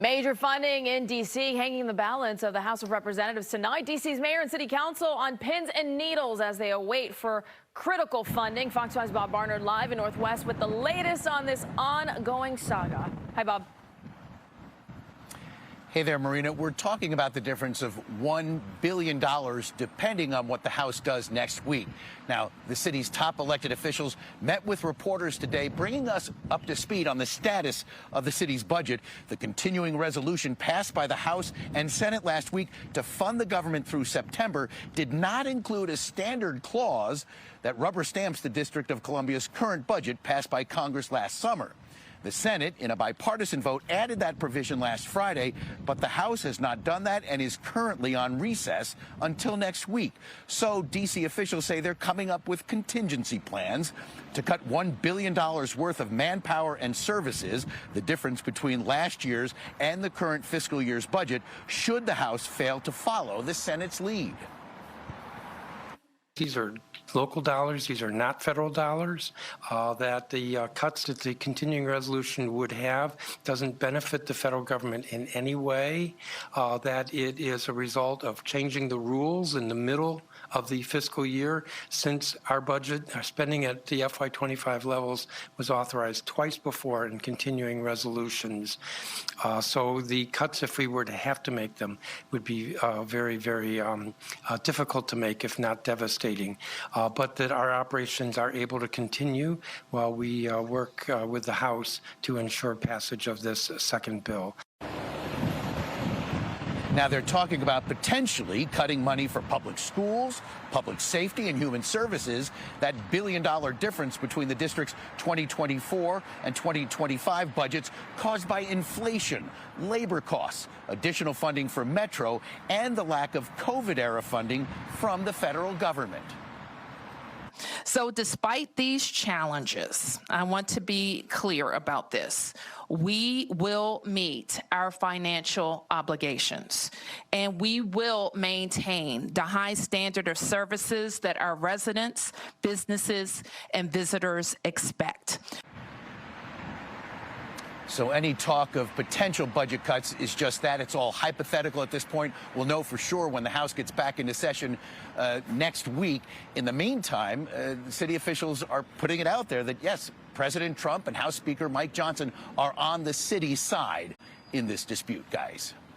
Major funding in D.C. hanging the balance of the House of Representatives tonight. D.C.'s mayor and city council on pins and needles as they await for critical funding. Fox 5's Bob Barnard live in Northwest with the latest on this ongoing saga. Hi, Bob. Hey there, Marina. We're talking about the difference of $1 billion depending on what the House does next week. Now, the city's top elected officials met with reporters today, bringing us up to speed on the status of the city's budget. The continuing resolution passed by the House and Senate last week to fund the government through September did not include a standard clause that rubber stamps the District of Columbia's current budget passed by Congress last summer. The Senate, in a bipartisan vote, added that provision last Friday, but the House has not done that and is currently on recess until next week. So D.C. officials say they're coming up with contingency plans to cut $1 billion worth of manpower and services, the difference between last year's and the current fiscal year's budget, should the House fail to follow the Senate's lead. These are local dollars. These are not federal dollars. That the cuts that the continuing resolution would have doesn't benefit the federal government in any way. That it is a result of changing the rules in the middle of the fiscal year, since our budget, our spending at the FY25 levels was authorized twice before in continuing resolutions. So the cuts, if we were to have to make them, would be very, very difficult to make, if not devastating. But that our operations are able to continue while we work with the House to ensure passage of this second bill. Now, they're talking about potentially cutting money for public schools, public safety, and human services. That billion-dollar difference between the district's 2024 and 2025 budgets caused by inflation, labor costs, additional funding for Metro, and the lack of COVID-era funding from the federal government. So despite these challenges, I want to be clear about this. We will meet our financial obligations, and we will maintain the high standard of services that our residents, businesses, and visitors expect. So any talk of potential budget cuts is just that. It's all hypothetical at this point. We'll know for sure when the House gets back into session next week. In the meantime, city officials are putting it out there that, yes, President Trump and House Speaker Mike Johnson are on the city's side in this dispute, guys.